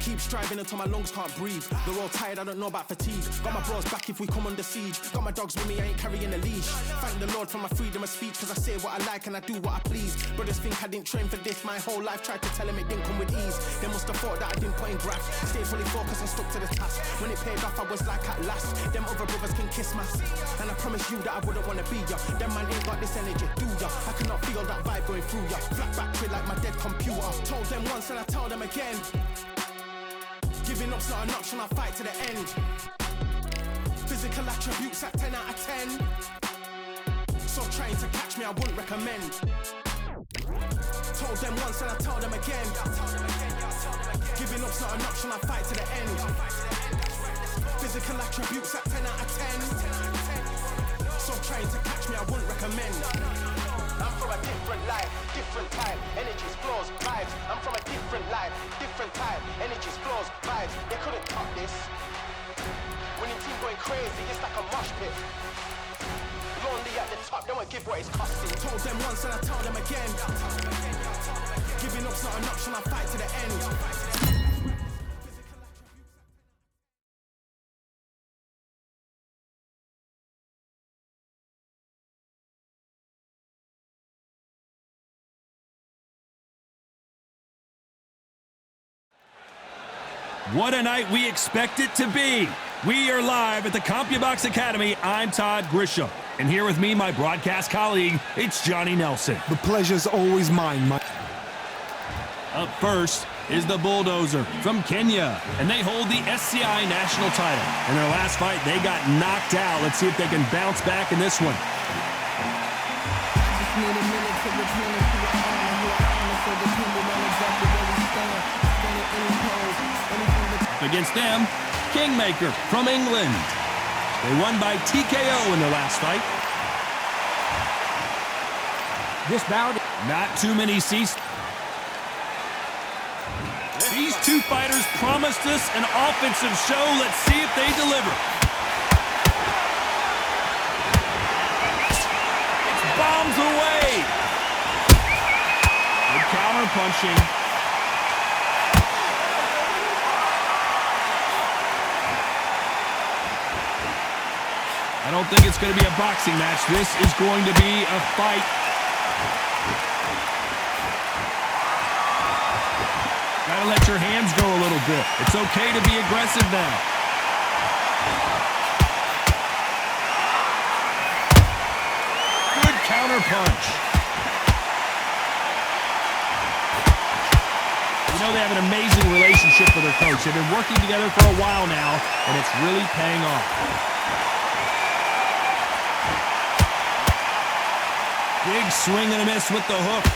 Keep striving until my lungs can't breathe. They're all tired, I don't know about fatigue. Got my bros back if we come under siege. Got my dogs with me, I ain't carrying a leash. Thank the Lord for my freedom of speech, cause I say what I like and I do what I please. Brothers think I didn't train for this, my whole life tried to tell them it didn't come with ease. They must have thought that I didn't put in graft. Stayed fully focused and stuck to the task. When it paid off, I was like at last. Them other brothers can kiss my seat. And I promise you that I wouldn't wanna be ya. Them man ain't got this energy, do ya? I cannot feel that vibe going through ya. Flat back to it like my dead computer. Told them once and I tell them again. Giving up's not an option, I'll fight to the end. Physical attributes at 10 out of 10. So trying to catch me, I wouldn't recommend. Told them once and I tell them again. Giving up's not an option, I'll fight to the end. Physical attributes at 10 out of 10. So trying to catch me, I wouldn't recommend. I'm from a different life, different type, energies, flows, vibes. I'm from a different life, different type, energies, flows, vibes. They couldn't top this. Winning team going crazy, it's like a mosh pit. Lonely at the top, they won't give what it's costing. Told them once and I tell them again. Giving up's not an option, I'll fight to the end. What a night we expect it to be. We are live at the CompuBox Academy. I'm Todd Grisham. And here with me, my broadcast colleague, it's Johnny Nelson. The pleasure's always mine, Mike. Up first is the Bulldozer from Kenya. And they hold the SCI national title. In their last fight, they got knocked out. Let's see if they can bounce back in this one. Just need a minute to return it to the honor. You are honest, so dependent on exactly where we stand. Any pose, anything that... Against them, Kingmaker from England. They won by TKO in their last fight. This bout... Not too many cease. These two fighters promised us an offensive show. Let's see if they deliver. It's bombs away. Good counter punching. I don't think it's going to be a boxing match. This is going to be a fight. Gotta let your hands go a little bit. It's okay to be aggressive now. Good counter punch. You know, they have an amazing relationship with their coach. They've been working together for a while now, and it's really paying off. Big swing and a miss with the hook.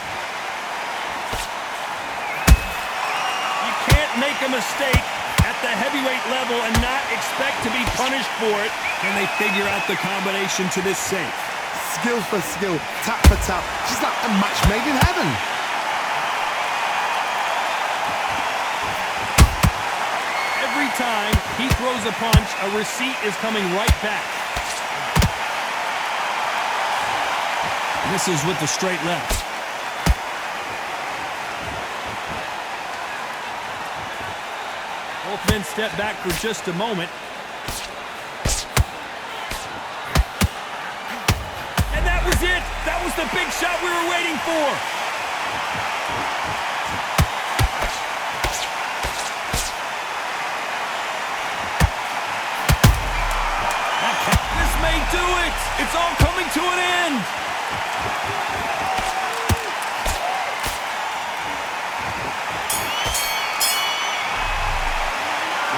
You can't make a mistake at the heavyweight level and not expect to be punished for it. Can they figure out the combination to this safe? Skill for skill, tap for tap. Just like a match made in heaven. Every time he throws a punch, a receipt is coming right back. Misses with the straight left. Both men step back for just a moment. And that was it. That was the big shot we were waiting for. This may do it. It's all coming to an end.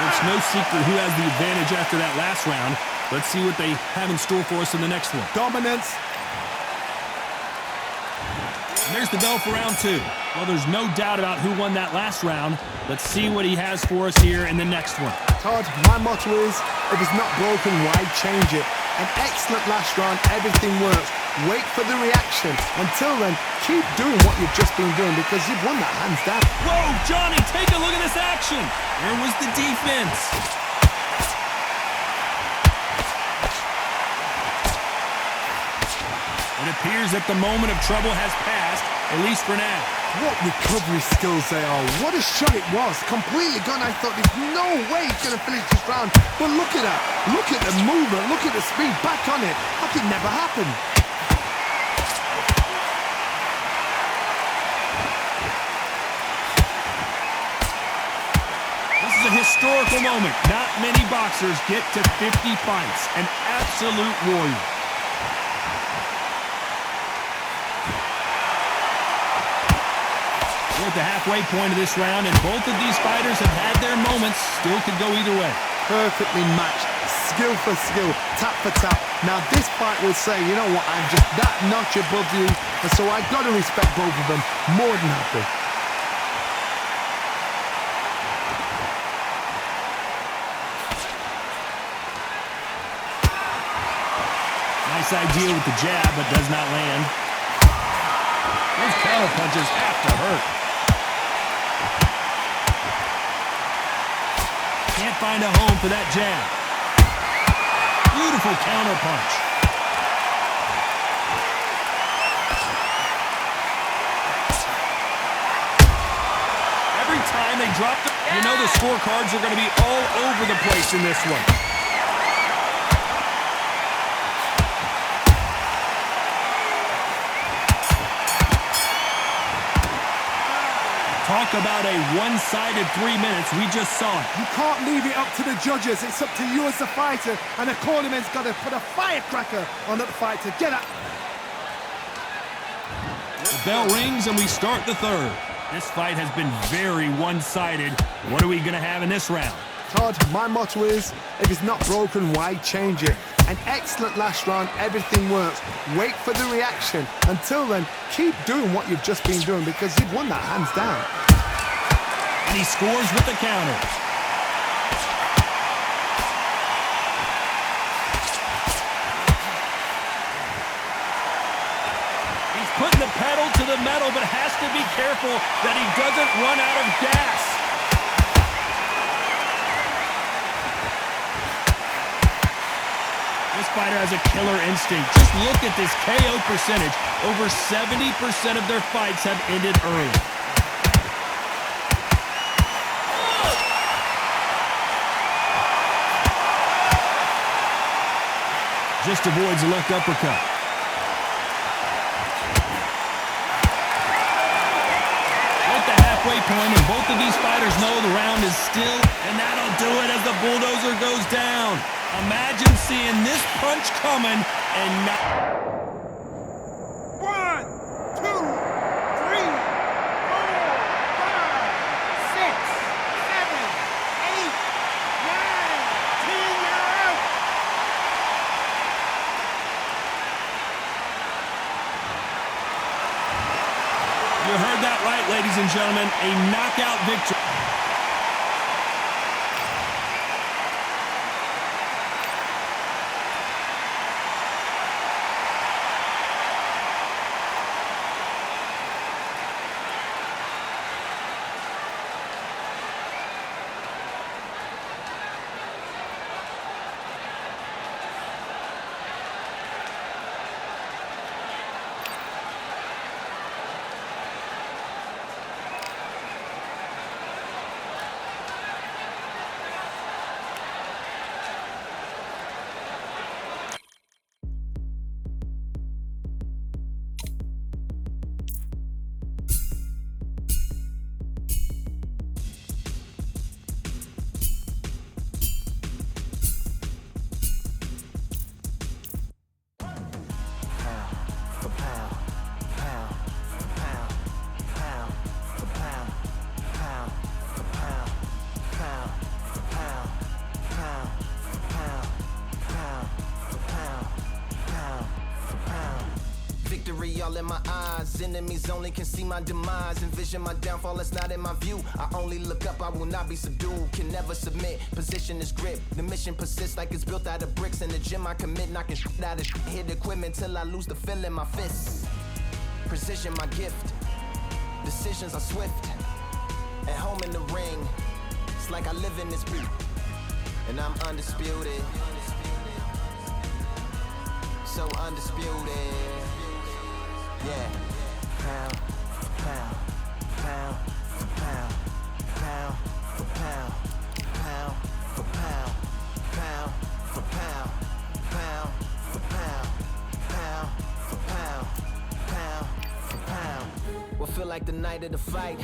It's no secret who has the advantage after that last round. Let's see what they have in store for us in the next one. Dominance. And there's the bell for round two. Well, there's no doubt about who won that last round. Let's see what he has for us here in the next one. Todd, my motto is, if it's not broken, why change it? An excellent last round, everything works. Wait for the reaction. Until then, keep doing what you've just been doing because you've won that hands down. Whoa, Johnny, take a look at this action. Where was the defense? It appears that the moment of trouble has passed, at least for now. What recovery skills they are. What a shot it was. Completely gone. I thought there's no way he's going to finish this round. But look at that. Look at the movement. Look at the speed. Back on it. Like it never happened. This is a historical moment. Not many boxers get to 50 fights. An absolute warrior. We're at the halfway point of this round, and both of these fighters have had their moments. Still could go either way. Perfectly matched, skill for skill, tap for tap. Now this fight will say, you know what, I'm just that notch above you, and so I've got to respect both of them. More than happy. Nice idea with the jab, but does not land. Those counter punches have to hurt. Can't find a home for that jab. Beautiful counter punch. Every time they drop the... You know the scorecards are going to be all over the place in this one. Talk about a one-sided 3 minutes. We just saw it. You can't leave it up to the judges. It's up to you as the fighter, and the cornerman's got to put a firecracker on that fighter. Get up. The bell rings, and we start the third. This fight has been very one-sided. What are we going to have in this round? Todd, my motto is, if it's not broken, why change it? An excellent last round, everything works. Wait for the reaction. Until then, keep doing what you've just been doing because you've won that hands down. And he scores with the counter. He's putting the pedal to the metal, but has to be careful that he doesn't run out of gas. This fighter has a killer instinct. Just look at this KO percentage. Over 70% of their fights have ended early. Just avoids a left uppercut. At the halfway point, and both of these fighters know the round is still, and that'll do it as the bulldozer goes down. Imagine seeing this punch coming and not... 1, 2, 3, 4, 5, 6, 7, 8, 9, 10, you're out. You heard that right, ladies and gentlemen. A knockout victory. Victory all in my eyes. Enemies only can see my demise. Envision my downfall, that's not in my view. I only look up, I will not be subdued. Can never submit, position is grip. The mission persists like it's built out of bricks. In the gym I commit, knocking shit out of shit. Hit equipment till I lose the feel in my fists. Precision my gift. Decisions are swift. At home in the ring, it's like I live in this beat. And I'm undisputed. So undisputed. Yeah. Pound, pound, pound for pound, pound for pound, pound for pound, pound for pound, pound for pound, pound for pound, pound for pound. What feel like the night of the fight?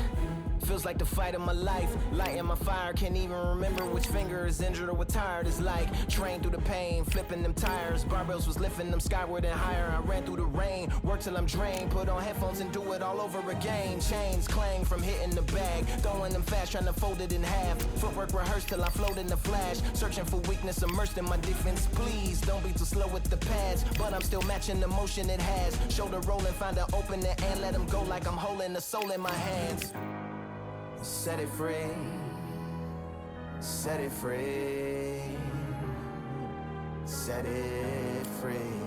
Feels like the fight of my life. Lighting my fire, can't even remember which finger is injured or what tired is like. Train through the pain, flipping them tires. Barbells was lifting them skyward and higher. I ran through the rain, worked till I'm drained. Put on headphones and do it all over again. Chains clang from hitting the bag. Throwing them fast, trying to fold it in half. Footwork rehearsed till I float in the flash. Searching for weakness, immersed in my defense. Please don't be too slow with the pads. But I'm still matching the motion it has. Shoulder rolling, find an opening and let them go like I'm holding the soul in my hands. Set it free, set it free, set it free.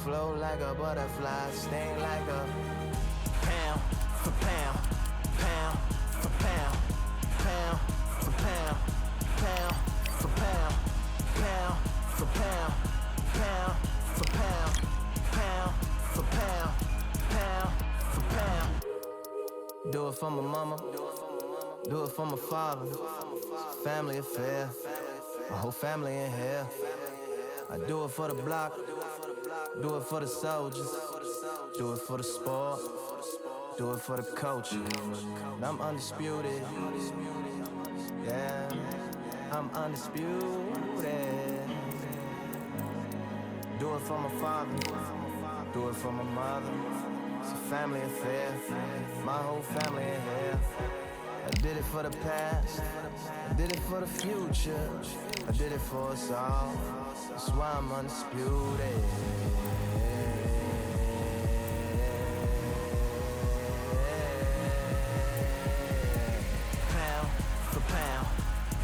Flow like a butterfly, sting like a pound for pound, pound for pound, pound for pound, pound for pound, pound for pound, pound for pound, pound for pound, pound. Do it for my mama, do it for my father. Family affair, my whole family in here. I do it for the block, do it for the soldiers, do it for the sport, do it for the culture. And I'm undisputed, yeah, I'm undisputed. Do it for my father, do it for my mother. It's a family affair, my whole family in here. I did it for the past, I did it for the future, I did it for us all. That's why I'm undisputed. Pound for pound,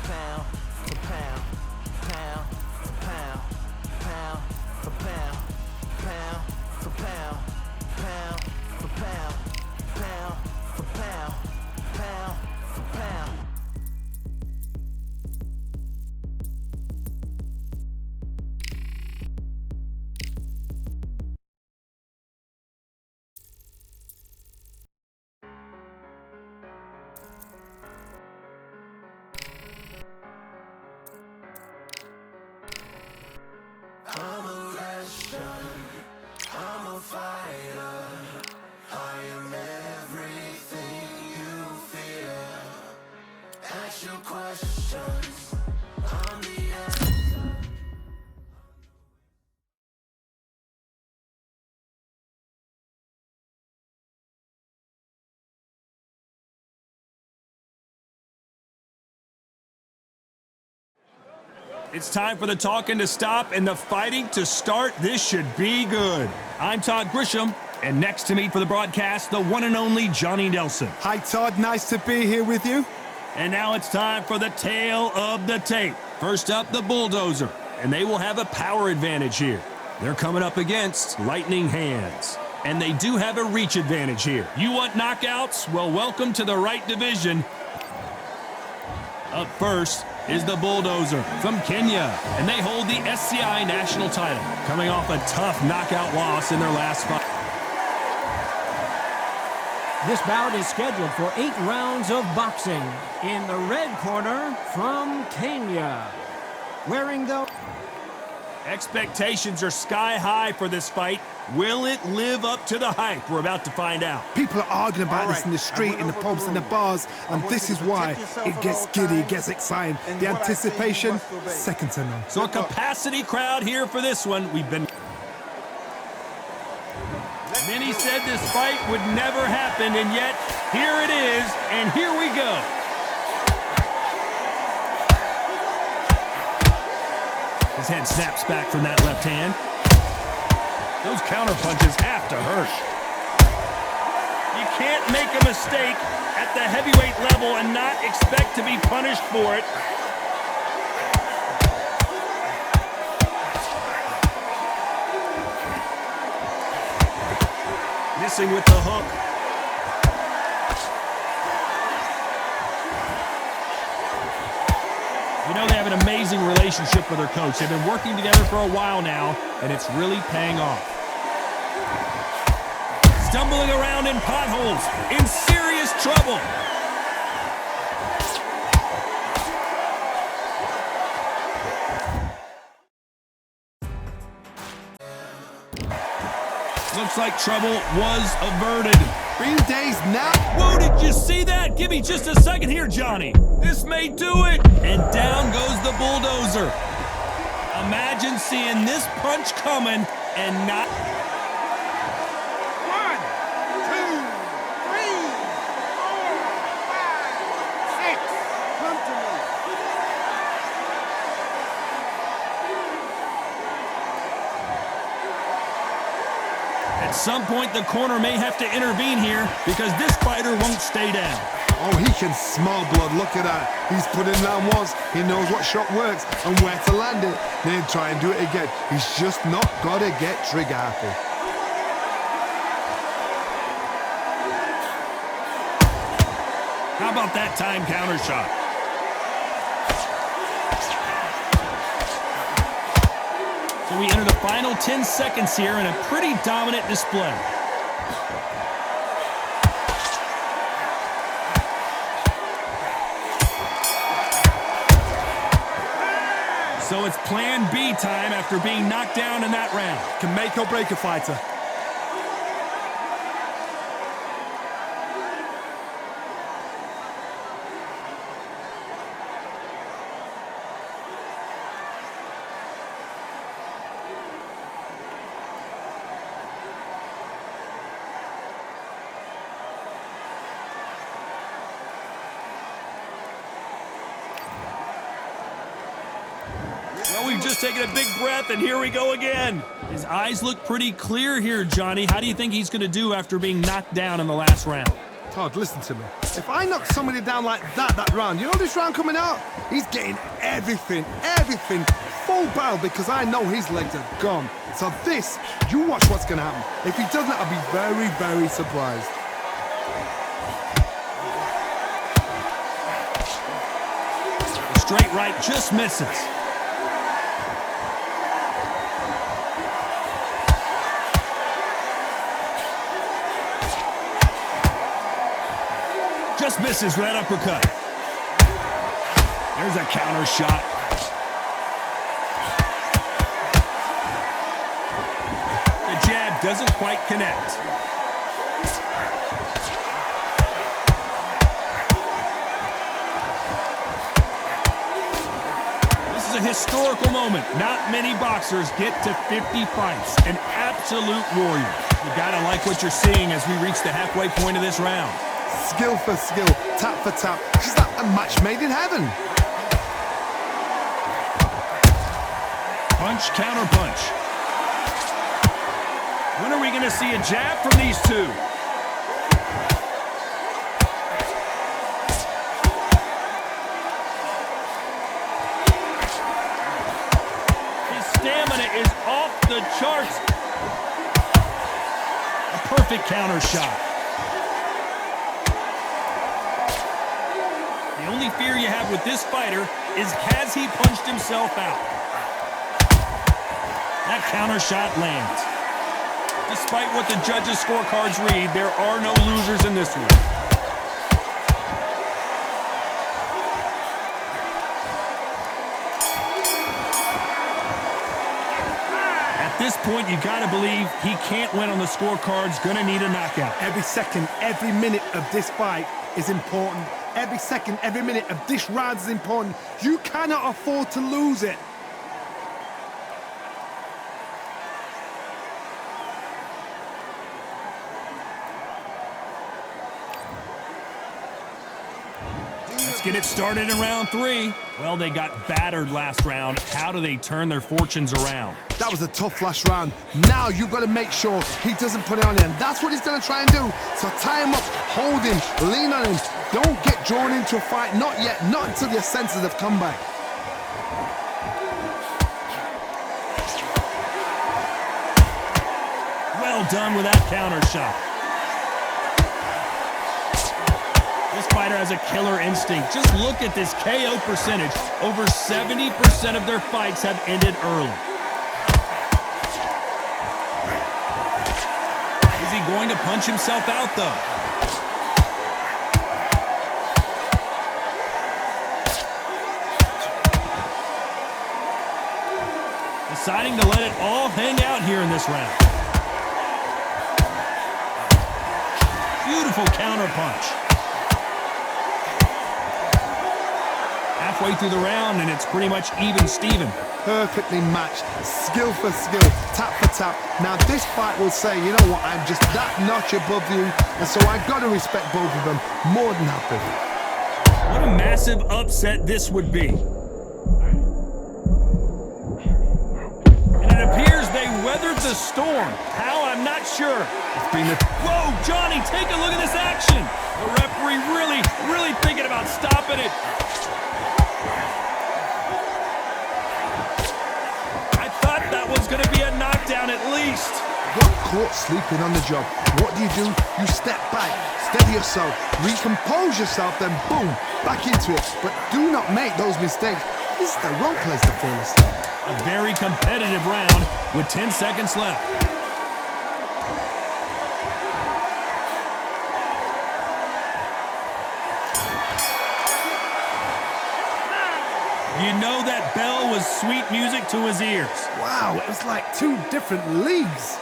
pound for pound, pound for pound, pound for pound, pound for pound. Pound for pound, pound for pound, pound for pound. I'm a Russian, I'm a fighter. I am everything you fear. Ask your questions, I'm the answer. It's time for the talking to stop and the fighting to start. This should be good. I'm Todd Grisham, and next to me for the broadcast, the one and only Johnny Nelson. Hi, Todd. Nice to be here with you. And now it's time for the tale of the tape. First up, the Bulldozer, and they will have a power advantage here. They're coming up against Lightning Hands, and they do have a reach advantage here. You want knockouts? Well, welcome to the right division. Up first is the Bulldozer from Kenya, and they hold the SCI national title, coming off a tough knockout loss in their last fight. This bout is scheduled for 8 rounds of boxing. In the red corner from Kenya, wearing the... Expectations are sky high for this fight. Will it live up to the hype? We're about to find out. People are arguing about this in the street, in the pubs, in the bars, and this is why it gets giddy, it gets exciting. The anticipation, second to none. So a capacity crowd here for this one. Many said this fight would never happen, and yet here it is, and here we go. His head snaps back from that left hand. Those counter punches have to hurt. You can't make a mistake at the heavyweight level and not expect to be punished for it. Missing with the hook. You know, they have an amazing relationship with their coach. They've been working together for a while now, and it's really paying off. stumbling around in potholes, in serious trouble. Looks like trouble was averted. Been dazed now. Whoa, did you see that? Give me just a second here, Johnny. This may do it. And down goes the bulldozer. Imagine seeing this punch coming and not... 1, 2, 3, 4, 5, 6. Come to me. At some point, the corner may have to intervene here because this fighter won't stay down. Oh, he can smell blood. Look at that. He's put him down once. He knows what shot works and where to land it. Then try and do it again. He's just not got to get trigger happy. How about that time counter shot? So we enter the final 10 seconds here in a pretty dominant display. So it's plan B time after being knocked down in that round. Can make or break a fighter. Well, we've just taken a big breath, and here we go again. His eyes look pretty clear here, Johnny. How do you think he's going to do after being knocked down in the last round? Todd, listen to me. If I knock somebody down like that round, you know this round coming out? He's getting everything, full barrel because I know his legs are gone. So this, you watch what's going to happen. If he doesn't, I'll be very, very surprised. The straight right just misses. Just misses with that uppercut. There's a counter shot. The jab doesn't quite connect. This is a historical moment. Not many boxers get to 50 fights. An absolute warrior. You gotta like what you're seeing as we reach the halfway point of this round. Skill for skill, tap for tap. She's like a match made in heaven. Punch, counter punch. When are we going to see a jab from these two? His stamina is off the charts. A perfect counter shot. The only fear you have with this fighter is, has he punched himself out? That counter shot lands. Despite what the judges' scorecards read, there are no losers in this one. At this point, you gotta believe he can't win on the scorecards, gonna need a knockout. Every second, every minute of this fight is important. Every second, every minute of this round is important. You cannot afford to lose it. Let's get it started in round 3. Well, they got battered last round. How do they turn their fortunes around? That was a tough last round. Now you've got to make sure he doesn't put it on him. That's what he's going to try and do. So tie him up, hold him, lean on him. Don't get drawn into a fight. Not yet. Not until your senses have come back. Well done with that counter shot. This fighter has a killer instinct. Just look at this KO percentage. Over 70% of their fights have ended early. Is he going to punch himself out, though. Deciding to let it all hang out here in this round. Beautiful counter punch. Halfway through the round, and it's pretty much even Steven. Perfectly matched, skill for skill, tap for tap. Now this fight will say, you know what, I'm just that notch above you, and so I've got to respect both of them more than happy. What a massive upset this would be. And it appears they weathered the storm. How, I'm not sure. It's been a... Whoa, Johnny, take a look at this action. The referee really thinking about stopping it. Was going to be a knockdown at least. Got caught sleeping on the job. What do? You step back, steady yourself, recompose yourself, then boom, back into it. But do not make those mistakes. This is the wrong place to fall asleep. A very competitive round with 10 seconds left. You know that bell was sweet music to his ears. Wow, it was like two different leagues.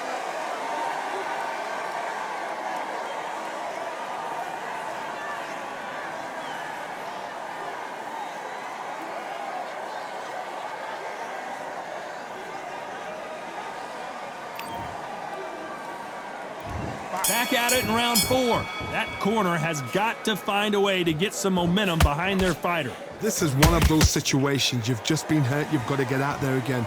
Back at it in round 4. That corner has got to find a way to get some momentum behind their fighter. This is one of those situations. You've just been hurt. You've got to get out there again.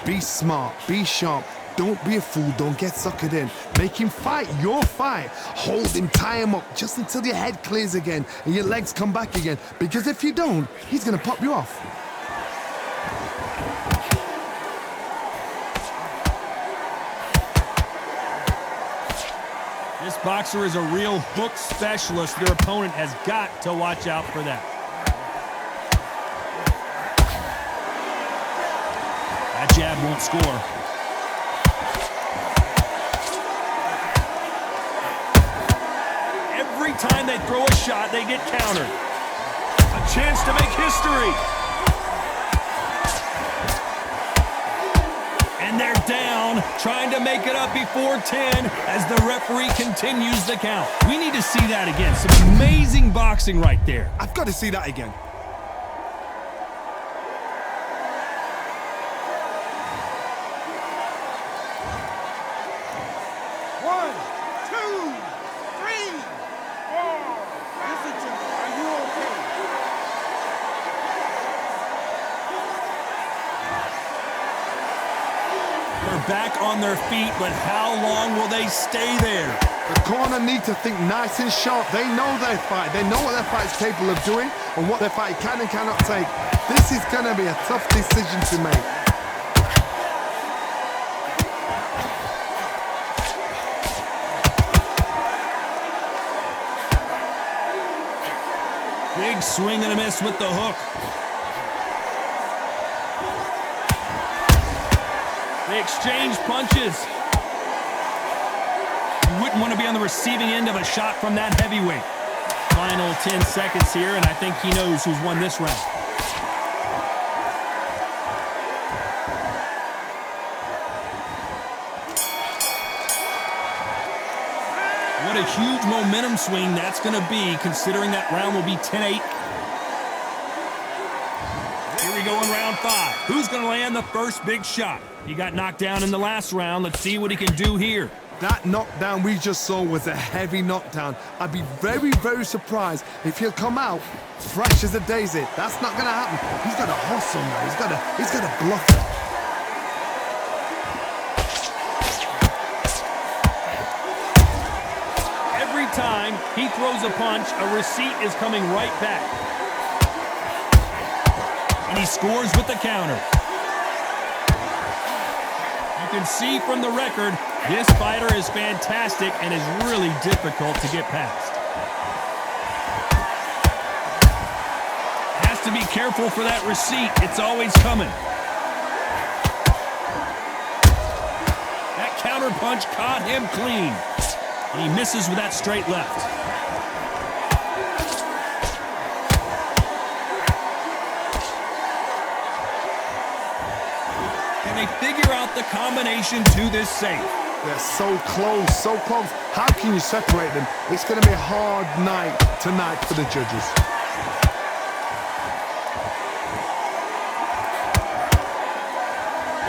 Be smart. Be sharp. Don't be a fool. Don't get suckered in. Make him fight your fight. Hold him. Tie him up just until your head clears again and your legs come back again. Because if you don't, he's going to pop you off. This boxer is a real hook specialist. Their opponent has got to watch out for that. That jab won't score. Every time they throw a shot, they get countered. A chance to make history. And they're down, trying to make it up before 10 as the referee continues the count. We need to see that again. Some amazing boxing right there. I've got to see that again. One, two, three, four. Listen to me. Are you okay? They're back on their feet, but how long will they stay there? The corner need to think nice and sharp. They know their fight. They know what their fight's capable of doing and what their fight can and cannot take. This is going to be a tough decision to make. Big swing and a miss with the hook. They exchange punches. You wouldn't want to be on the receiving end of a shot from that heavyweight. Final 10 seconds here, and I think he knows who's won this round. What a huge momentum swing that's going to be, considering that round will be 10-8. Here we go in round 5. Who's going to land the first big shot? He got knocked down in the last round. Let's see what he can do here. That knockdown we just saw was a heavy knockdown. I'd be very, very surprised if he'll come out fresh as a daisy. That's not going to happen. He's got to hustle now. He's got to bluff it. Every time he throws a punch, a receipt is coming right back. And he scores with the counter. You can see from the record, this fighter is fantastic and is really difficult to get past. Has to be careful for that receipt. It's always coming. That counter punch caught him clean. And he misses with that straight left. Can they figure out the combination to this safe? They're so close, so close. How can you separate them? It's going to be a hard night tonight for the judges.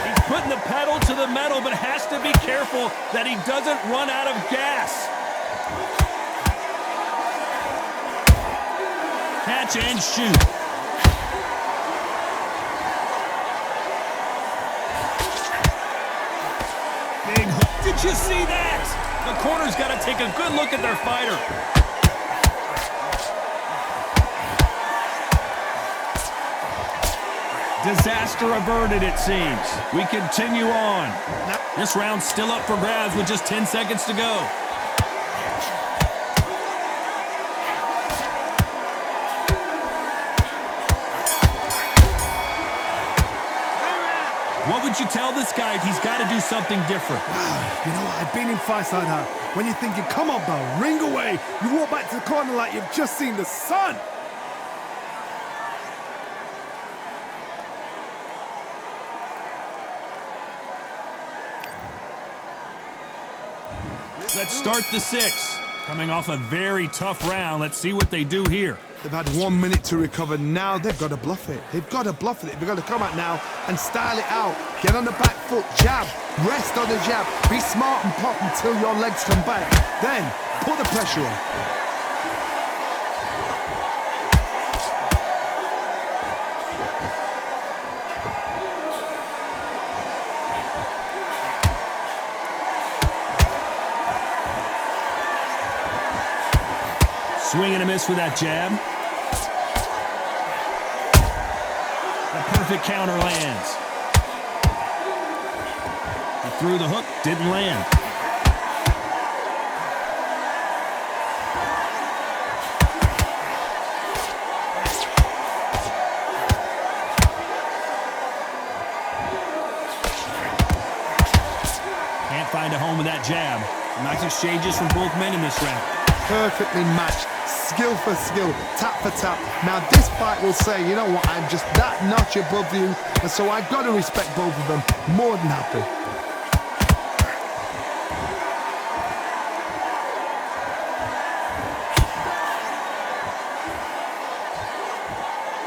He's putting the pedal to the metal, but has to be careful that he doesn't run out of gas. Catch and shoot. Big hook. Did you see that? The corner's got to take a good look at their fighter. Disaster averted, it seems. We continue on. This round's still up for grabs with just 10 seconds to go. What would you tell this guy if he's got to do something different? You know what? I've been in fights like that. When you're thinking, come on, Bell, ring away. You walk back to the corner like you've just seen the sun. Let's start the sixth. Coming off a very tough round, let's see what they do here. They've had 1 minute to recover. Now they've got to bluff it. They've got to bluff it. They've got to come out now and style it out. Get on the back foot, jab, rest on the jab. Be smart and pop until your legs come back. Then put the pressure on. Swing and a miss with that jab. The perfect counter lands. He threw the hook, didn't land. Can't find a home with that jab. Nice exchanges from both men in this round. Perfectly matched. Skill for skill, tap for tap. Now this fight will say, you know what, I'm just that notch above you, and so I've got to respect both of them. More than happy.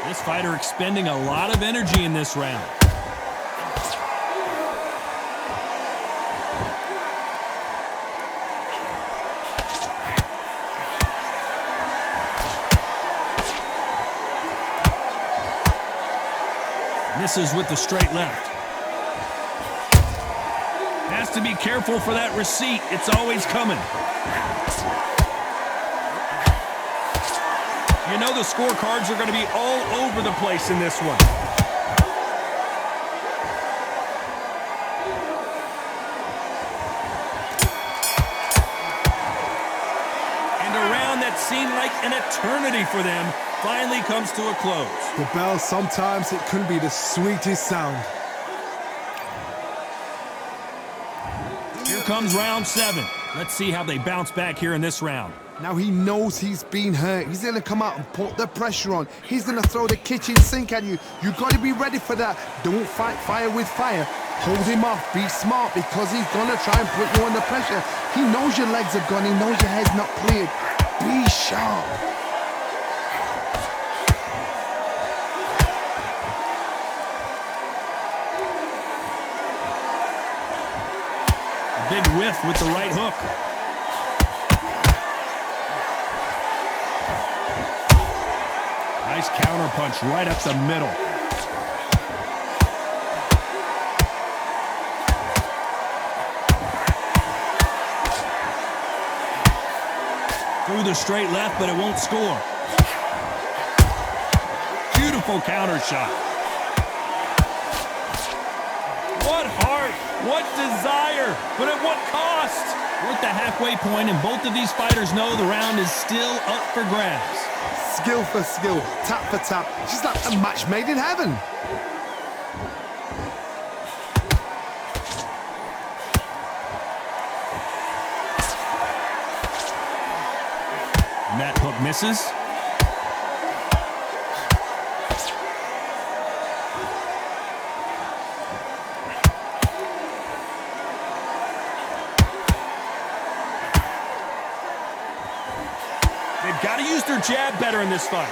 This fighter expending a lot of energy in this round. Misses with the straight left. Has to be careful for that receipt. It's always coming. You know the scorecards are going to be all over the place in this one. And a round that seemed like an eternity for them finally comes to a close. The bell, sometimes it can be the sweetest sound. Here comes round 7. Let's see how they bounce back here in this round. Now he knows he's been hurt. He's gonna come out and put the pressure on. He's gonna throw the kitchen sink at you. You gotta be ready for that. Don't fight fire with fire. Hold him off. Be smart, because he's gonna try and put you under pressure. He knows your legs are gone. He knows your head's not cleared. Be sharp. Big whiff with the right hook. Nice counter punch right up the middle. Through the straight left, but it won't score. Beautiful counter shot. What heart, what desire, but at what cost? We're at the halfway point, and both of these fighters know the round is still up for grabs. Skill for skill, tap for tap. Just like a match made in heaven. And that hook misses. They've got to use their jab better in this fight.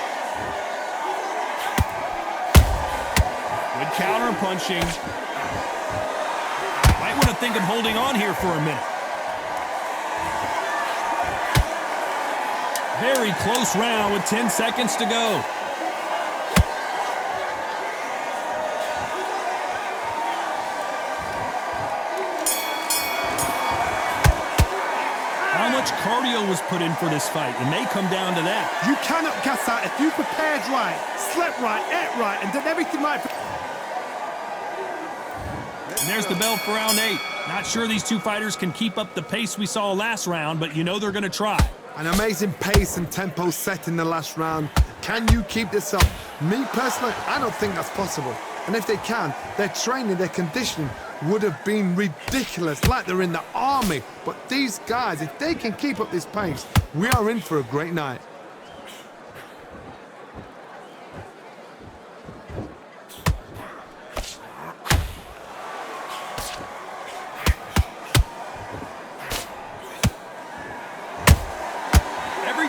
Good counter punching. Might want to think of holding on here for a minute. Very close round with 10 seconds to go. How much cardio was put in for this fight? It may come down to that. You cannot gas out if you prepared right, slept right, ate right, and did everything right. And there's the bell for round 8. Not sure these two fighters can keep up the pace we saw last round, but you know they're going to try. An amazing pace and tempo set in the last round. Can you keep this up? Me personally, I don't think that's possible. And if they can, their training, their conditioning would have been ridiculous, like they're in the army. But these guys, if they can keep up this pace, we are in for a great night.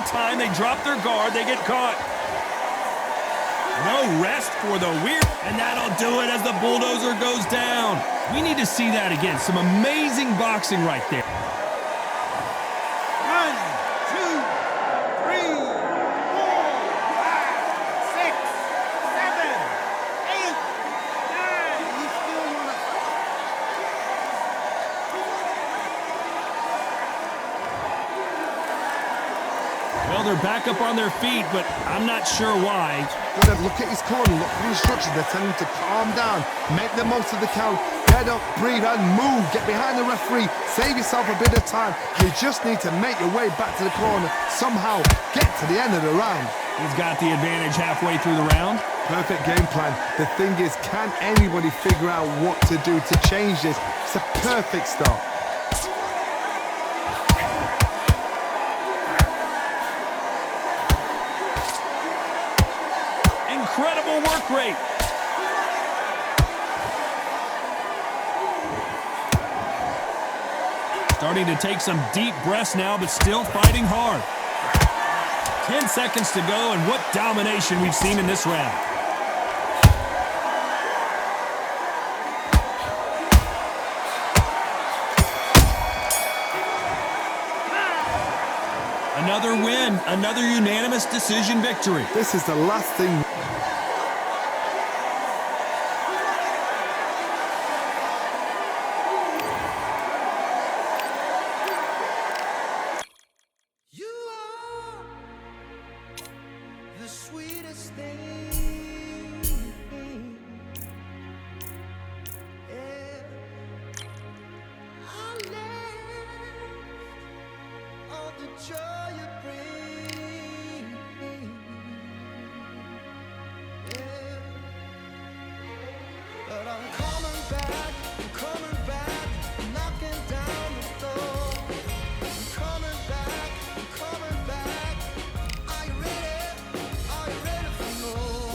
Time they drop their guard, they get caught. No rest for the weird, and that'll do it as the bulldozer goes down. We need to see that again. Some amazing boxing right there. 1, 2, 3, 4, 5, 6, 7, 8, 9. You still want to... Well, they're back up on their feet, but I'm not sure why. Good, look at his corner, look at the instructions. They're telling him to calm down, make the most of the count, get up, breathe, and move. Get behind the referee, save yourself a bit of time. You just need to make your way back to the corner, somehow get to the end of the round. He's got the advantage halfway through the round. Perfect game plan. The thing is, can anybody figure out what to do to change this? It's a perfect start. Incredible work rate. Starting to take some deep breaths now, but still fighting hard. 10 seconds to go, and what domination we've seen in this round. Another win, another unanimous decision victory. This is the last thing. The sweetest thing, yeah. I love all the joy you bring, yeah. But I'm coming back, knocking down the door. I'm coming back. Are you ready for more?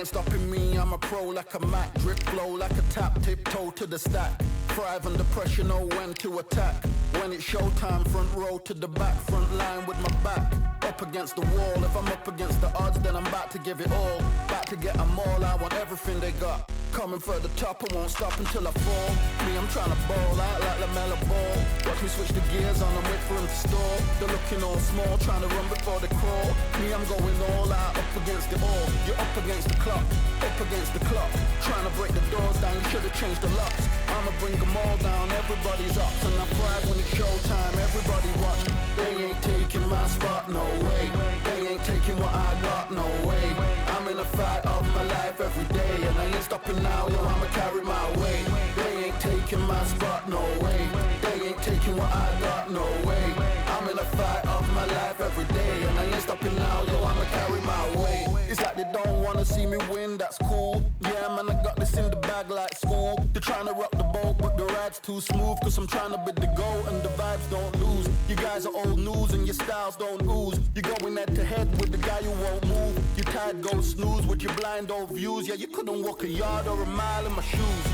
ain't stopping me, I'm a pro like a Mac. Drip flow like a tap, tiptoe to the stack. Thrive under pressure, know when to attack. When it's showtime, front row to the back. Front line with my back up against the wall. If I'm up against the odds, then I'm about to give it all. About to get them all, I want everything they got. Coming for the top, I won't stop until I fall. Me, I'm trying to ball out like LaMelo Ball. Watch me switch the gears on and wait for him to stall. They're looking all small, trying to run before they crawl. Me, I'm going all out, up against it all. You're up against the clock, up against the clock. Trying to break the doors down, you should have changed the locks. I'ma bring them all down, everybody's up. And I thrive when it's showtime, everybody watch. They ain't taking my spot, no way. They ain't taking what I got, no way. I'm in a fight of my life every day, and I ain't stopping now, yo, I'ma carry my weight. They ain't taking my spot, no way. They ain't taking what I got, no way. I'm in a fight of my life every day, and I ain't stopping now, yo, I'ma carry my weight. It's like they don't wanna see me win, that's cool. Yeah, man, I got this in the bag like school. They're trying to rock the boat, but the ride's too smooth. Cause I'm trying to bid the goal, and the vibes don't lose. You guys are old news, and your styles don't ooze. You're going head to head with the guy who won't move. You tired, go snooze with your blind old views. Yeah, you couldn't walk a yard or a mile in my shoes.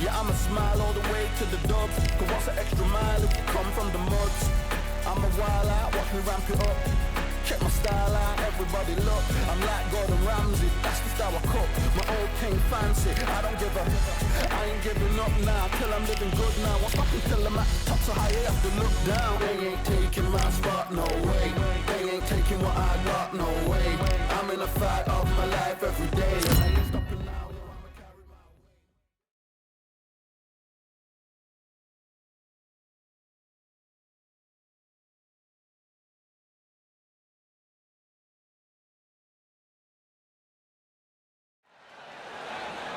Yeah, I'ma smile all the way to the dubs. Cause what's an extra mile if you come from the muds? I'm a wild out, watch me ramp it up. Check my style out, everybody look. I'm like Gordon Ramsay, that's the style I cook. My old king fancy, I don't give a. I ain't giving up now, till I'm living good now. What's up until I'm at the top so high, I have to look down. They ain't taking my spot, no way. They ain't taking what I got, no way. I'm in a fight of my life every day, and I ain't stopping now.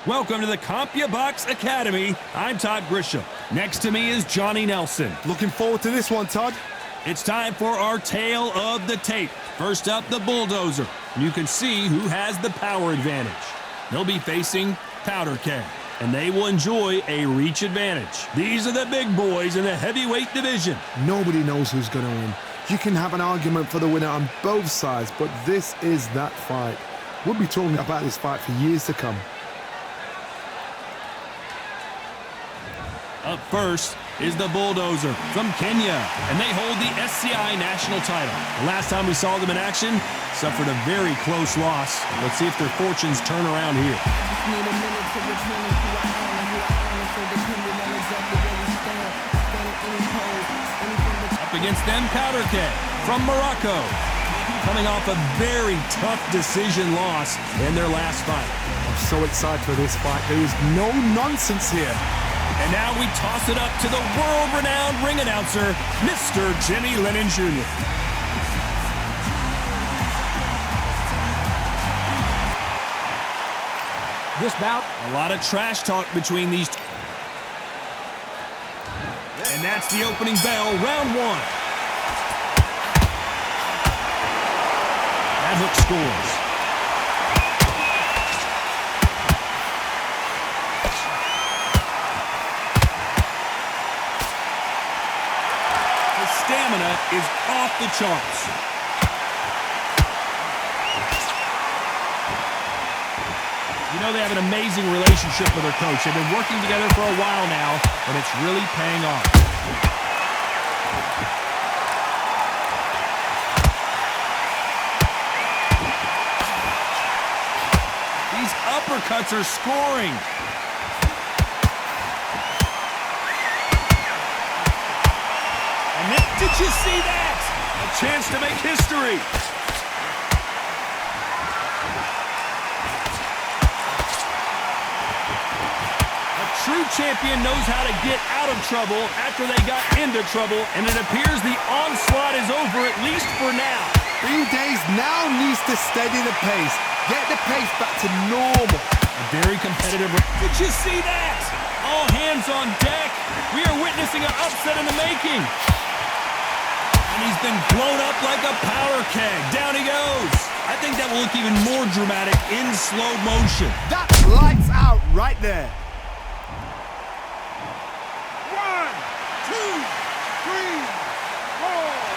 Welcome to the CompuBox Academy. I'm Todd Grisham. Next to me is Johnny Nelson. Looking forward to this one, Todd. It's time for our tale of the tape. First up, the Bulldozer. You can see who has the power advantage. They'll be facing Powder Keg, and they will enjoy a reach advantage. These are the big boys in the heavyweight division. Nobody knows who's going to win. You can have an argument for the winner on both sides, but this is that fight. We'll be talking about this fight for years to come. Up first is the Bulldozer from Kenya, and they hold the SCI national title. The last time we saw them in action, suffered a very close loss. Let's see if their fortunes turn around here. Just need a minute to return who I am and who I am, so depending on exactly where we stand. Stand in any pose, anything that Up against them, Powder Keg from Morocco, coming off a very tough decision loss in their last fight. I'm so excited for this fight. There is no nonsense here. And now we toss it up to the world-renowned ring announcer, Mr. Jimmy Lennon Jr. This bout, A lot of trash talk between these two. And that's the opening bell, round one. That hook scores. Stamina is off the charts. You know they have an amazing relationship with their coach. They've been working together for a while now, and it's really paying off. These uppercuts are scoring. Did you see that? A chance to make history. A true champion knows how to get out of trouble after they got into trouble, and it appears the onslaught is over, at least for now. Bean Days now needs to steady the pace. Get the pace back to normal. A very competitive. Did you see that? All hands on deck. We are witnessing an upset in the making. And he's been blown up like a powder keg. Down he goes. I think that will look even more dramatic in slow motion. That's lights out right there. 1, 2, 3, 4.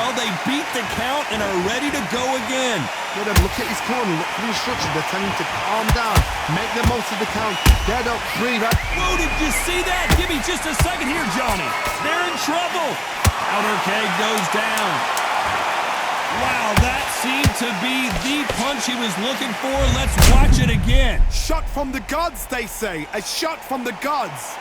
Well, they beat the count and are ready to go again. Let him look at his corner, look for the instructions. They're telling him to calm down, make the most of the count. Get up, breathe out. Whoa, did you see that? Give me just a second here, Johnny. They're in trouble. Outer keg goes down. Wow, that seemed to be the punch he was looking for. Let's watch it again. Shot from the gods, they say. A shot from the gods.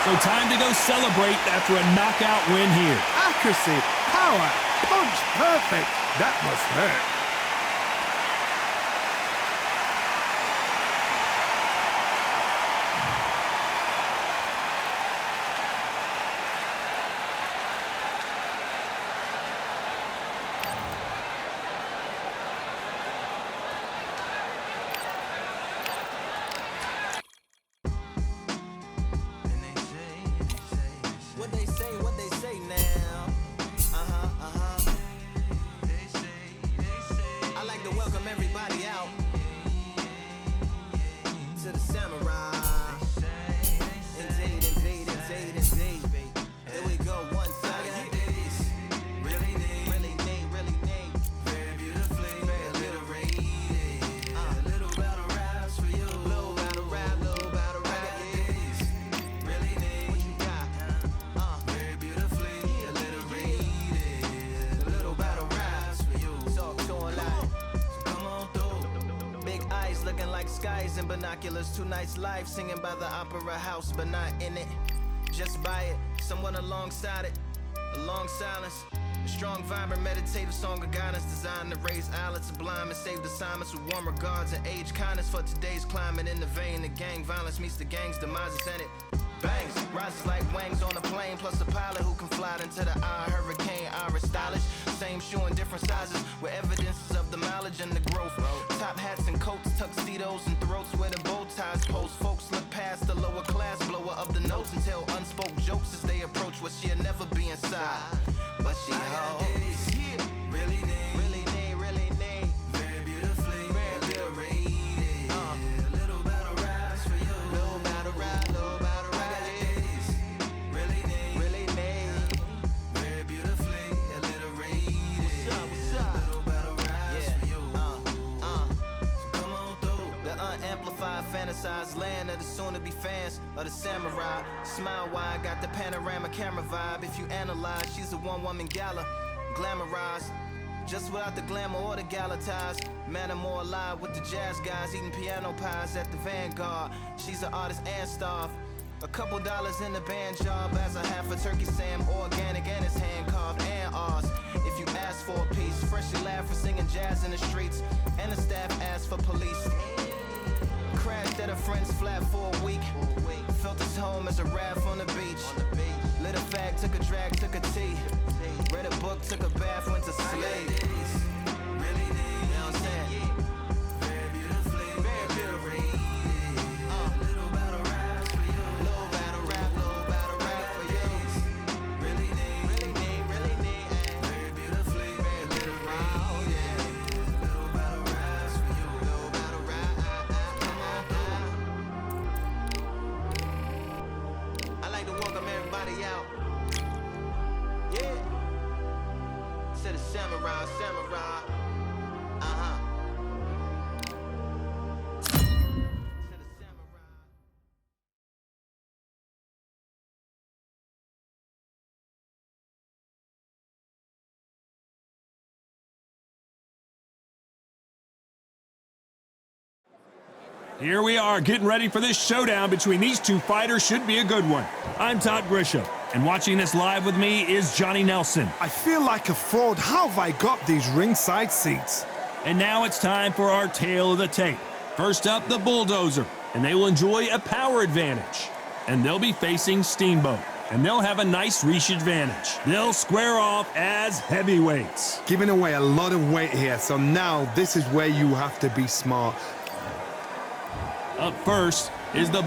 So time to go celebrate after a knockout win here. Accuracy, power, punch, perfect. That must hurt. What they say now. I like to welcome everybody out to the Samurai. Indeed. Here we go, one time. Really need. Very beautifully, alliterated. A little battle raps for you. Little battle rap. Really need. What you got? Very beautifully alliterated. A little battle raps for you. So a lot. Come on through. Big eyes looking like skies and binoculars. 2 nights live singing by the opera house, but not in it. Just by it, someone alongside it. A long silence. A strong, vibrant, meditative song of guidance designed to raise eyelids sublime and save the assignments with warm regards and age kindness for today's climate. In the vein of gang violence meets the gang's demise, and it bangs, rises like wings on a plane, plus a pilot who can fly into the eye. Hurricane, Irish stylish, same shoe in different sizes with evidences of the mileage and the growth. Top hats and coats, tuxedos and throats where the bow ties post. Folks look past the lower class blower of the notes and tell unspoke jokes as they approach what she'll never be inside. But she holds. Really need. Very beautifully alliterated. A little battle raps for you. Little battle rap. Really need. Very beautifully alliterated. What's up? Little battle raps for you. So come on through. The unamplified, fantasized land of the soon-to-be fans of the samurai. Smile wide, got the panorama camera vibe. If you analyze, she's a one-woman gala, glamorized, just without the glamour or the gala ties. Man, I'm more alive with the jazz guys, eating piano pies at the Vanguard. She's an artist and staff. A couple dollars in the band job as a half a turkey Sam, organic and it's hand carved and ours. If you ask for a piece, freshly laugh for singing jazz in the streets, and the staff asked for police. Crashed at a friend's flat for a week. Felt his home as a raft on the beach. Lit a fag, took a drag, took a tea. Read a book, took a bath, went to sleep. Really need, you know what I'm saying? Very beautifully alliterated. Little battle raps for you. Little battle rap for you. Really need. Very beautifully alliterated. Little battle raps for you. Little battle rap. I like to welcome everybody out. Yeah. To the samurai. To the samurai. Here we are, getting ready for this showdown between these two fighters. Should be a good one. I'm Todd Grisham, and watching this live with me is Johnny Nelson. I feel like a fraud. How have I got these ringside seats? And now it's time for our tale of the tape. First up, the Bulldozer, and they will enjoy a power advantage. And they'll be facing Steamboat, and they'll have a nice reach advantage. They'll square off as heavyweights. Giving away a lot of weight here, so now this is where you have to be smart. Up first is the...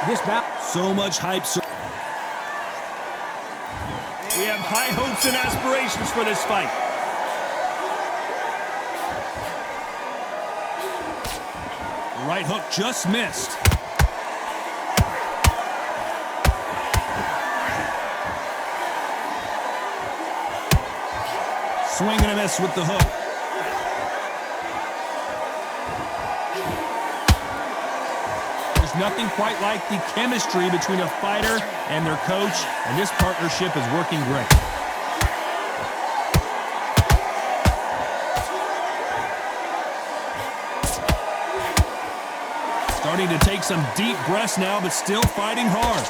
This bout. So much hype. We have high hopes and aspirations for this fight. The right hook just missed. Swing and a miss with the hook. There's nothing quite like the chemistry between a fighter and their coach, and this partnership is working great. Starting to take some deep breaths now, but still fighting hard.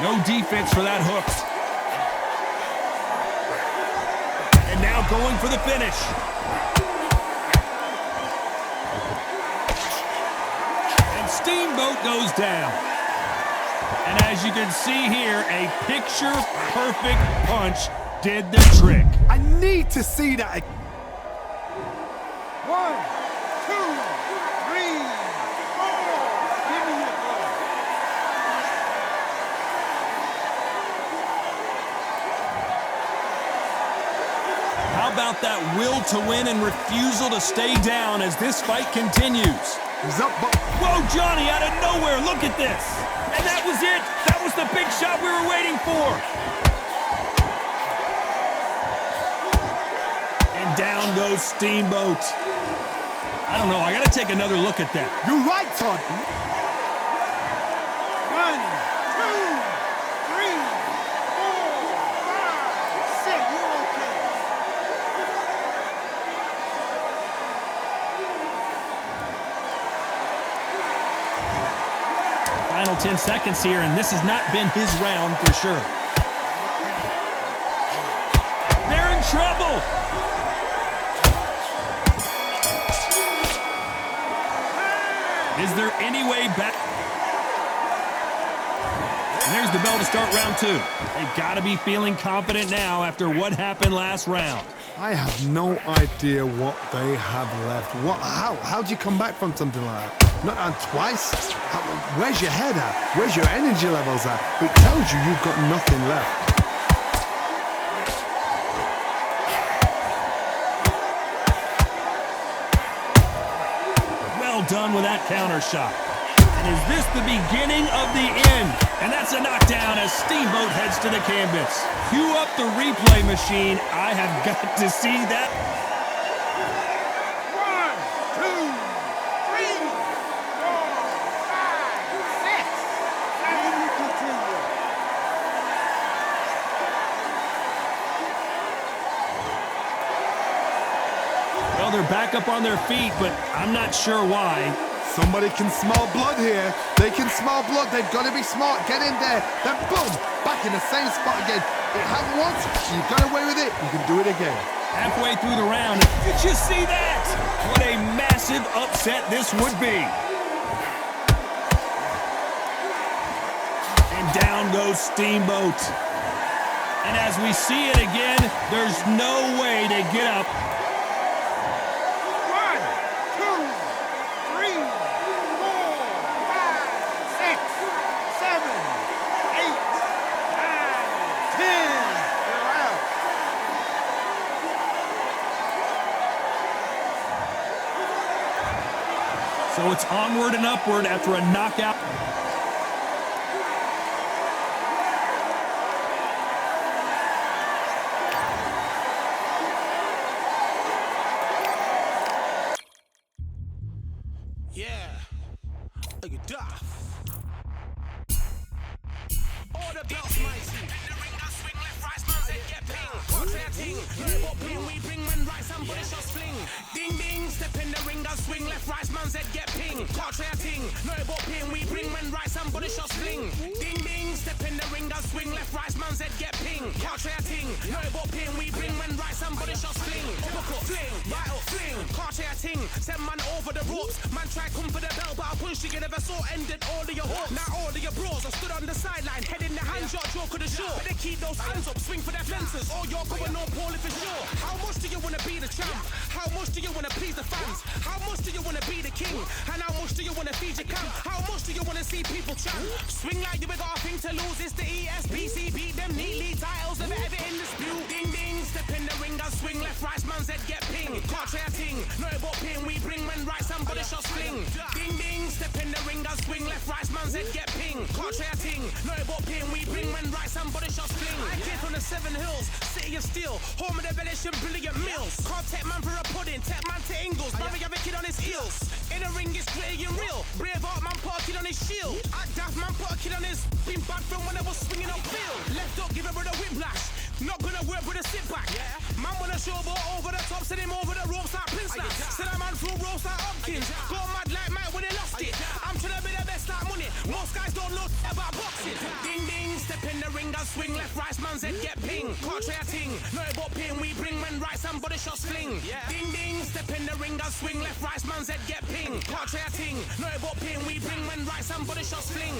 No defense for that hook. And now going for the finish. And Steamboat goes down. And as you can see here, a picture-perfect punch did the trick. I need to see that. 1, 2, 3, 4. Give me your ball. How about that will to win and refusal to stay down as this fight continues? He's up, but Whoa, Johnny, out of nowhere, look at this. And that was it. That was the big shot we were waiting for. And down goes Steamboat. I don't know, I gotta take another look at that. you're right, Todd. 1, 2, 3, 4, 5, 6. You're okay. Final 10 seconds here, and this has not been his round for sure. They're in trouble. Is there any way back? And there's the bell to start round 2. They've got to be feeling confident now after what happened last round. I have no idea what they have left. How do you come back from something like that? Not on twice? Where's your head at? Where's your energy levels at? It tells you you've got nothing left. Well done with that counter shot. And is this the beginning of the end? And that's a knockdown as Steamboat heads to the canvas. Cue up the replay machine. I have got to see that. 1, 2, 3, 4, 5, 6. Well, they're back up on their feet, but I'm not sure why. Somebody can smell blood here. They can smell blood. They've got to be smart. Get in there. Then boom, back in the same spot again. It happened once. You got away with it. You can do it again. Halfway through the round, did you see that? What a massive upset this would be. And down goes Steamboat. And as we see it again, there's no way to get up. 1, 2, 3, 4, 5, 6, 7, 8, 9, 10. They're out. So it's onward and upward after a knockout. Yeah, look at that. All the belts, mighty. In the ring, I swing left, right, smells it, get ping. Contrary ting, what ping we bring when right, somebody shot fling. Ding ding, step in the ring, I swing left, right, smells it, get ping. Contrary ting, no what ping we bring when right, somebody shot fling. Ding ding, step in the ring, I swing left, right, smells it, get ping. Contrary ting, no what ping we bring when right, somebody shot fling. Book up, fling, right up, fling. Contrary ting, send man over the ropes. Man try come for the bell, but I punched you never saw. Ended all of your hopes. Now all of your bros are stood on the sideline, head in the hands, your joke of the show. But they keep those hands up, swing for their fences. Or you're going on poorly for sure. How much do you wanna champ? How much do you wanna please the fans? How much do you wanna be the king? And how much do you wanna feed your camp? How much do you wanna see people champ? Swing like you got a thing to lose. It's the ESBC. Beat them neatly. Titles never ever in dispute. Ding ding. Step in the ring and swing left, right, man's head get ping. Can't try a ting. No about ping. We bring when right, somebody shots fling. Ding ding. Step in the ring and swing left, right, man's head get ping. Can't try a ting. No about ping. We bring when right, somebody shots fling. I came from the 7 Hills, city of steel, home of the village and brilliant meals. Can't take man for a pudding, take man to Ingles. Barry have a kid on his heels. In the ring is gritty and real. Braveheart man put a kid on his shield. Act daft man put a kid on his. Been bad from when I was swinging on field. Left up, give a brother whiplash. Not gonna work with a sit back. Man wanna showboat over the top, send him over the ropes like Prince Snap. Send a man through ropes like Hopkins. Go mad like Mike when they lost it. I'm trying to be the best like money. Most guys don't know about boxing. Ding ding, step in the ring and swing left, right, man's head get ping. Can't try a ting. No about ping, we bring when right, somebody shots fling. Ding ding, step in the ring and swing left, right, man's head get ping. Can't try a ting. No about ping, we bring when right, somebody shots fling.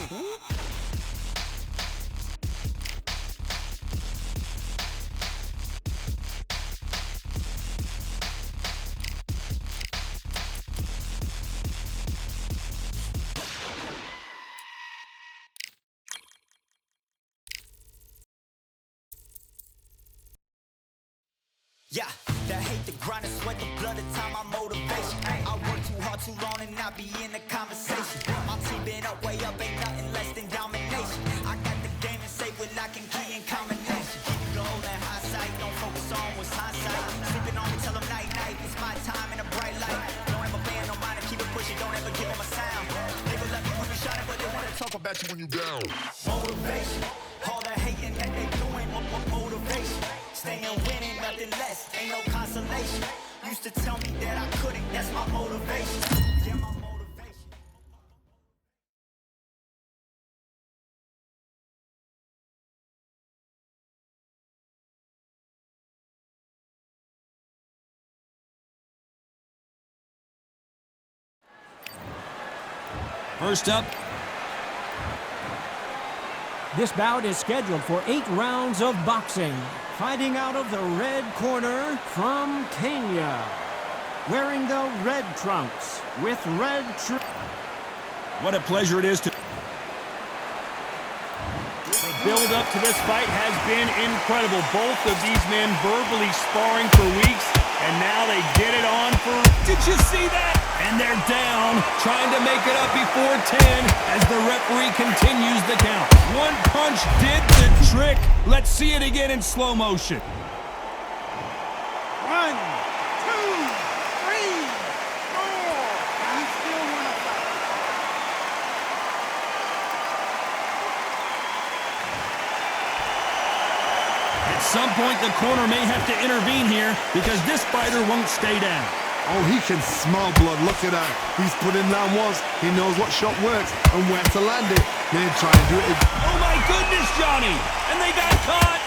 Yeah, the hate, the grind, the sweat, the blood, the time, my motivation. I work too hard, too long, and not be in the conversation. My team been up, way up, ain't nothing less than domination. I got the game and say with lock and key in combination. Keep it low and high sight, don't focus on what's hindsight. Sleeping on me, tell them night, night, it's my time in a bright light. Don't ever band, no mind, and keep it pushing, don't ever give them a sound. They will love you when you shining, but they wanna talk about you when you down. Motivation, all the hating that they doing, motivation. Staying winning, nothing less, ain't no consolation. Used to tell me that I couldn't, that's my motivation. Yeah, my motivation. First up. This bout is scheduled for 8 rounds of boxing. Fighting out of the red corner from Kenya. Wearing the red trunks with red What a pleasure it is to... The build up to this fight has been incredible. Both of these men verbally sparring for weeks, and now they get it on for... Did you see that? And they're down, trying to make it up before 10 as the referee continues the count. One punch did the trick. Let's see it again in slow motion. 1, 2, 3, 4. You still want to fight. At some point, the corner may have to intervene here because this fighter won't stay down. Oh, he can smell blood. Look at that. He's put in down once. He knows what shot works and where to land it. They're trying to do it. Oh, my goodness, Johnny. And they got caught.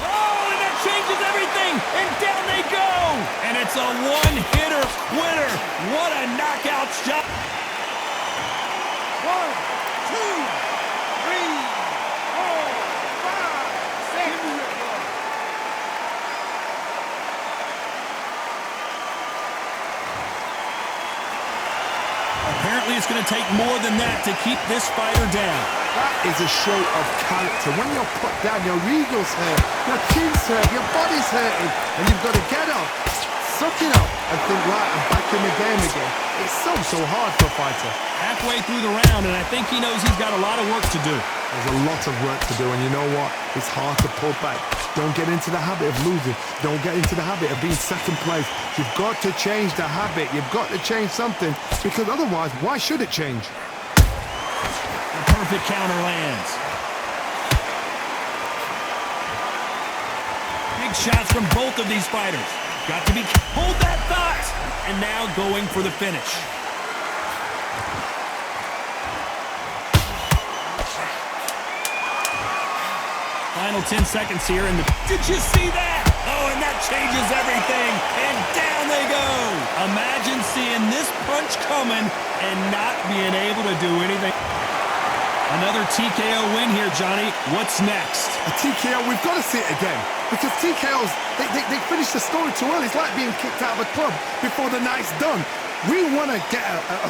Oh, and that changes everything. And down they go. And it's a one-hitter winner. What a knockout shot. 1, 2, 3, 4, 5, 6. Apparently, it's going to take more than that to keep this fighter down. That is a show of character. When you're put down, your ego's hurt, your chin's hurt, your body's hurting, and you've got to get up, suck it up, and think, right, I'm back in the game again. It's so hard for a fighter. Halfway through the round, and I think he knows he's got a lot of work to do. There's a lot of work to do, and you know what? It's hard to pull back. Don't get into the habit of losing. Don't get into the habit of being second place. You've got to change the habit. You've got to change something, because otherwise, why should it change? The perfect counter lands. Big shots from both of these fighters. Got to be... Hold that thought! And now going for the finish. Final 10 seconds here, and did you see that? Oh, and that changes everything, and down they go. Imagine seeing this punch coming and not being able to do anything. Another TKO win here, Johnny. What's next? A TKO, we've got to see it again. Because TKOs, they finish the story too early. It's like being kicked out of a club before the night's done. We want to get a